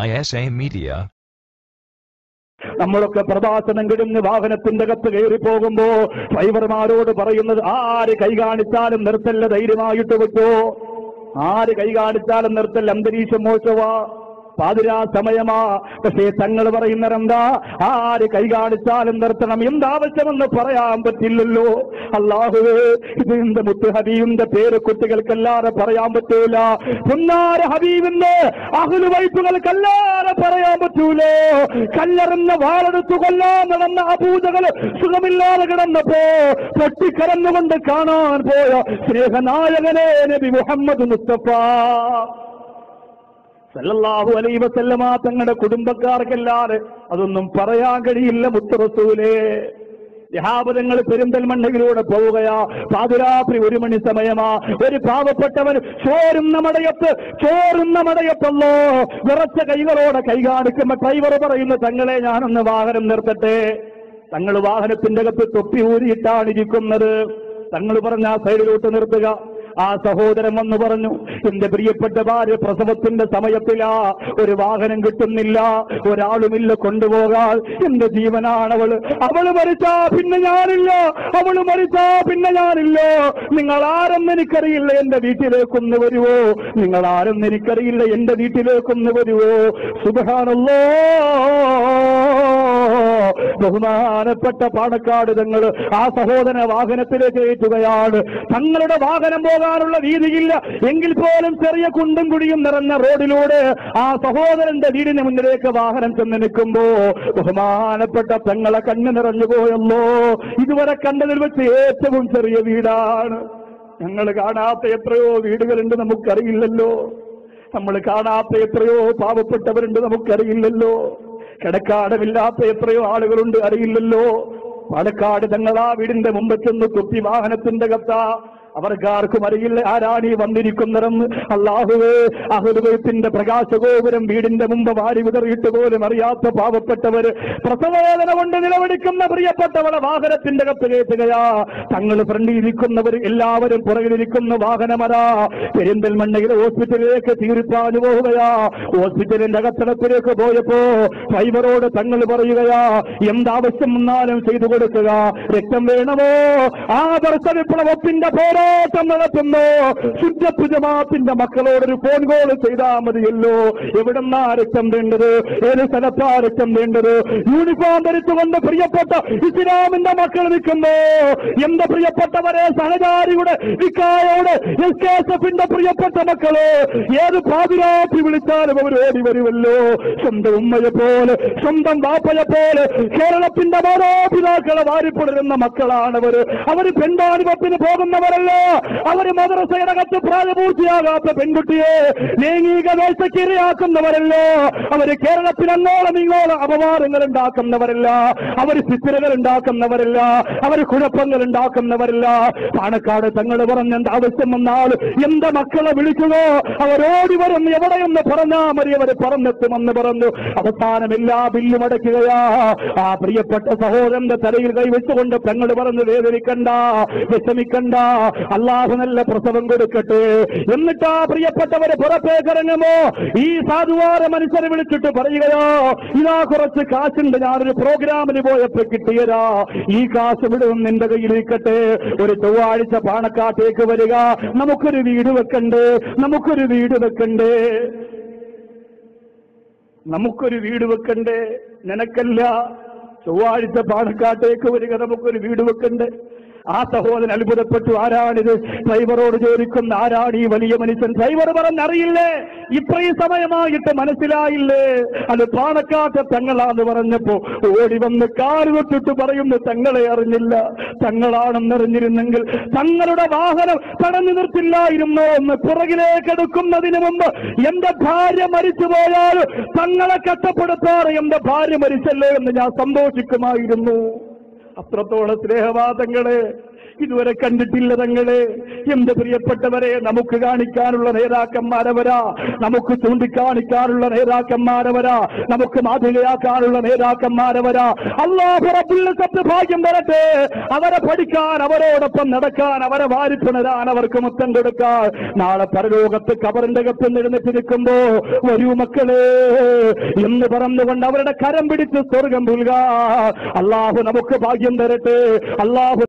ISA Media. നമ്മളൊക്കെ പ്രഭാഷണം കിടന്ന് വാഹനത്തിന്റെ അകത്ത് കയറി പോകുമ്പോ ഡ്രൈവർമാരോട് പറയുന്നത്, ആര് കൈ കാണിച്ചാലും നിർത്തല്ല, ധൈര്യമായിട്ട് വെക്കോ. ആര് കൈ കാണിച്ചാലും നിർത്തല്ല, അന്തരീക്ഷം മോശമാ, പാതിരാ സമയമാ. പക്ഷേ തങ്ങൾ പറയുന്നതെന്താ? ആര് കൈ കാണിച്ചാലും നിർത്തണം. എന്താവശ്യമെന്ന് പറയാൻ പറ്റില്ലല്ലോ. അല്ലാഹുവേ, ഇത് എന്റെ മുത്ത് ഹബീബിന്റെ പേര് കുട്ടികൾക്കല്ലാതെ പറയാൻ പറ്റൂല. പുന്നാര ഹബീബിന്റെ അഹ്ലു ബൈത്തുകൾക്കല്ലാതെ പറയാൻ പറ്റൂലോ. കല്ലെറിഞ്ഞ വാളെടുത്തു കൊല്ലാൻ നടന്ന അബൂജഹൽ സുഖമില്ലാതെ കിടന്നപ്പോ പൊട്ടിക്കരന്നുകൊണ്ട് കാണാൻ പോയ സ്നേഹനായകനെ നബി മുഹമ്മദ് മുസ്തഫ സല്ലല്ലാഹു അലൈഹി വസല്ലമ തങ്ങളുടെ കുടുംബക്കാർക്കല്ലാതെ അതൊന്നും പറയാൻ കഴിയില്ല. മുത്ത് റസൂലേ, യഹാബദങ്ങൾ പെരിന്തൽമണ്ണയിലൂടെ പോവുകയാ. പാതിരാത്രി 1 മണി സമയമാ. ഒരു പാവപ്പെട്ടവൻ ചോരുന്ന മടയത്തല്ലോ വിറച്ച കൈകളോടെ കൈ കാണിക്കുമ്പോ ഡ്രൈവർ പറയുന്നു, തങ്ങളെ ഞാനൊന്ന് വാഹനം നിർത്തട്ടെ. തങ്ങൾ വാഹനത്തിന്റെ അകത്ത് തൊപ്പി ഊരിയിട്ടാണ് ഇരിക്കുന്നത്. തങ്ങൾ പറഞ്ഞ ആ സൈഡിലോട്ട് നിർത്തുക. ആ സഹോദരൻ വന്ന് പറഞ്ഞു, എന്റെ പ്രിയപ്പെട്ട ഭാര്യ പ്രസവത്തിന്റെ സമയത്തിലാ, ഒരു വാഹനം കിട്ടുന്നില്ല, ഒരാളുമില്ല കൊണ്ടുപോകാൻ. എന്റെ ജീവനാണ് അവള് മരിച്ചാ പിന്നെ ഞാനില്ല, അവള് മരിച്ചാ പിന്നെ ഞാനില്ല. നിങ്ങൾ ആരെന്ന് എനിക്കറിയില്ല, എന്റെ വീട്ടിലേക്കൊന്ന് വരുവോ? നിങ്ങൾ ആരെന്ന് എനിക്കറിയില്ല, എന്റെ വീട്ടിലേക്കൊന്ന് വരുവോ? സുബ്ഹാനല്ലാഹ്. ബഹുമാനപ്പെട്ട പാണക്കാട് തങ്ങൾ ആ സഹോദര വാഹനത്തിലേക്ക് കയറ്റുകയാണ്. തങ്ങളുടെ വാഹനം പോകാനുള്ള വീതിയില്ല എങ്കിൽ പോലും ചെറിയ കുണ്ടും കുഴിയും നിറഞ്ഞ റോഡിലൂടെ ആ സഹോദരന്റെ വീടിന് മുന്നിലേക്ക് വാഹനം ചെന്ന് നിൽക്കുമ്പോ ബഹുമാനപ്പെട്ട തങ്ങളെ കണ്ണ് നിറഞ്ഞു പോയല്ലോ. ഇതുവരെ കണ്ടതിൽ വെച്ച് ഏറ്റവും ചെറിയ വീടാണ്. ഞങ്ങൾ കാണാത്ത എത്രയോ വീടുകളുണ്ട് നമുക്കറിയില്ലല്ലോ. നമ്മൾ കാണാത്ത എത്രയോ പാവപ്പെട്ടവരുണ്ട് നമുക്കറിയില്ലല്ലോ. കിടക്കാടമില്ലാത്ത എത്രയോ ആളുകളുണ്ട് അറിയില്ലല്ലോ. പാലക്കാട് തങ്ങളാ വീടിന്റെ മുമ്പ് ചെന്ന് തൊപ്പി വാഹനത്തിന്റെ കത്താ. അവർക്കാർക്കും അറിയില്ല ആരാണീ വന്നിരിക്കുന്നതെന്ന്. അല്ലാഹുവേ, അഹ്ലു ബൈത്തിന്റെ പ്രകാശഗോപുരം വീടിന്റെ മുമ്പ് വാരി വിതറിയിട്ട് പോലും അറിയാത്ത പാവപ്പെട്ടവര്, പ്രസവവേദന കൊണ്ട് നിലവിളിക്കുന്ന പ്രിയപ്പെട്ടവളെ വാഹനത്തിന്റെ കത്ത് കയറ്റുകയാ. തങ്ങൾ ഫ്രണ്ടിലിരിക്കുന്നവർ എല്ലാവരും പുറകിലിരിക്കുന്ന വാഹനമരാ. പെരിന്തൽമണ്ണയിലെ ഹോസ്പിറ്റലിലേക്ക് തീർപ്പാഞ്ഞു പോവുകയാ. ഹോസ്പിറ്റലിന്റെ അകത്തടത്തിലേക്ക് പോയപ്പോ ഡ്രൈവറോട് തങ്ങൾ പറയുകയാ, എന്താവശ്യം വന്നാലും ചെയ്തു കൊടുക്കുക. രക്തം വേണമോ? ആദർശ വിപ്ലവത്തിന്റെ പോരാട്ടം നടത്തുന്നു. ശുദ്ധ ജമാഅത്തിന്റെ മക്കളോടൊരു ഫോൺ കോൾ ചെയ്താൽ മതിയല്ലോ. എവിടെന്നാ രക്തം വേണ്ടത്? ഏത് സ്ഥലത്താ രക്തം വേണ്ടത്? യൂണിഫോം ധരിച്ചുകൊണ്ട് പ്രിയപ്പെട്ട ഇസ്ലാമിന്റെ മക്കൾ നിൽക്കുമ്പോ എന്റെ പ്രിയപ്പെട്ടവരെ, സഹചാരിയുടെ വിക്കായോട് SKSFന്റെ പ്രിയപ്പെട്ട മക്കള് ഏത് പാതിരാത്രി വിളിച്ചാലും അവർ ഓടി വരുമല്ലോ. സ്വന്തം ഉമ്മയെ പോലെ, സ്വന്തം ബാപ്പയെ പോലെ കേരളത്തിന്റെ മാതാപിതാക്കളെ വാരിപ്പുടരുന്ന മക്കളാണവര്. അവര് പെൺവാണിഭത്തിന് പോകുന്നവരല്ല. അവര് മദ്രസയുടെ അകത്ത് പ്രായപൂർത്തിയാകാത്ത പെൺകുട്ടിയെ ലൈംഗിക വേഴ്ചയ്ക്ക് ഇരയാക്കുന്നവരല്ല. അവര് കേരളത്തിൽ അങ്ങോളം ഇങ്ങോളം അപവാദങ്ങൾ ഉണ്ടാക്കുന്നവരല്ല. അവര് ഫിത്നകൾ ഉണ്ടാക്കുന്നവരല്ല. അവര് കുഴപ്പങ്ങൾ ഉണ്ടാക്കുന്നവരല്ല. പാണക്കാട് തങ്ങൾ പറഞ്ഞ ആവശ്യം വന്നാൽ എന്റെ മക്കളെ വിളിക്കുകയോ അവരോടി വരും, എവിടെയെന്ന് പറഞ്ഞാൽ മതി, അവര് പറഞ്ഞെത്തുമെന്ന് പറഞ്ഞു. അവസാനം എല്ലാ ബില്ലും അടയ്ക്കുകയാ. ആ പ്രിയപ്പെട്ട സഹോദരന്റെ തലയിൽ കൈവച്ചുകൊണ്ട് തങ്ങൾ പറഞ്ഞു, വേദനിക്കണ്ട, വിഷമിക്കണ്ട, അല്ലാഹു നല്ല പ്രസവം കൊടുക്കട്ടെ. എന്നിട്ടാ പ്രിയപ്പെട്ടവരെ പുറത്തേക്കിറങ്ങുമോ ഈ സാധുവാര മനുഷ്യരെ വിളിച്ചിട്ട് പറയുകയോ, ഇതാ കുറച്ച് കാശുണ്ട്, ഞാനൊരു പ്രോഗ്രാമിന് പോയപ്പോ കിട്ടിയതാ, ഈ കാശ് വിടും നിന്റെ കയ്യിലിരിക്കട്ടെ. ഒരു ചൊവ്വാഴ്ച പാണക്കാട്ടേക്ക് വരിക, നമുക്കൊരു വീട് വെക്കണ്ടേ, നമുക്കൊരു വീട് വെക്കണ്ടേ, നമുക്കൊരു വീട് വെക്കണ്ടേ. നിനക്കല്ല, ചൊവ്വാഴ്ച പാണക്കാട്ടേക്ക് വരിക, നമുക്കൊരു വീട് വെക്കണ്ടേ. ആ സഹോദരൻ അത്ഭുതപ്പെട്ടു. ആരാണിത്? ഡ്രൈവറോട് ചോദിക്കുന്ന, ആരാണ് ഈ വലിയ മനുഷ്യൻ? ഡ്രൈവർ പറഞ്ഞറിയില്ലേ, ഇത്രയും സമയമായിട്ട് മനസ്സിലായില്ലേ, അത് പാണക്കാട്ടെ തങ്ങളാന്ന് പറഞ്ഞപ്പോ ഓടി വന്ന് കാല് തൊട്ടിട്ട് പറയുന്നു, തങ്ങളെ അറിഞ്ഞില്ല. തങ്ങളാണെന്നറിഞ്ഞിരുന്നെങ്കിൽ തങ്ങളുടെ വാഹനം തടഞ്ഞു നിർത്തില്ലായിരുന്നോ എന്ന്. പുറകിലേക്ക് എടുക്കുന്നതിന് മുമ്പ് എന്റെ ഭാര്യ മരിച്ചു പോയാൽ തങ്ങളെ കഷ്ടപ്പെടുത്താറ് എന്റെ ഭാര്യ മരിച്ചല്ലേ എന്ന് ഞാൻ സന്തോഷിക്കുമായിരുന്നു. അത്രത്തോളം സ്നേഹവാദങ്ങളെ ഇതുവരെ കണ്ടിട്ടില്ല തങ്ങളെ. എന്റെ പ്രിയപ്പെട്ടവരെ, നമുക്ക് കാണിക്കാനുള്ള നേതാക്കന്മാരവരാ, നമുക്ക് ചൂണ്ടിക്കാണിക്കാനുള്ള നേതാക്കന്മാരവരാ, നമുക്ക് മാതൃകയാക്കാനുള്ള നേതാക്കന്മാരവരാ. അല്ലാഹു റബ്ബുൽ ഇസ്സത്ത് ഭാഗ്യം തരട്ടെ. അവരെ പഠിക്കാൻ, അവരോടൊപ്പം നടക്കാൻ, അവരെ വാരിപ്പുണരാൻ, അവർക്ക് മുത്തം കൊടുക്കാൻ. നാളെ പരലോകത്ത് കബറിന്റെ അകത്ത് എഴുന്നേറ്റ് നിൽക്കുമ്പോ വരൂ മക്കളെ എന്ന് പറഞ്ഞുകൊണ്ട് അവരുടെ കരം പിടിച്ച് സ്വർഗം പുൽകാൻ അല്ലാഹു നമുക്ക് ഭാഗ്യം തരട്ടെ. അല്ലാഹു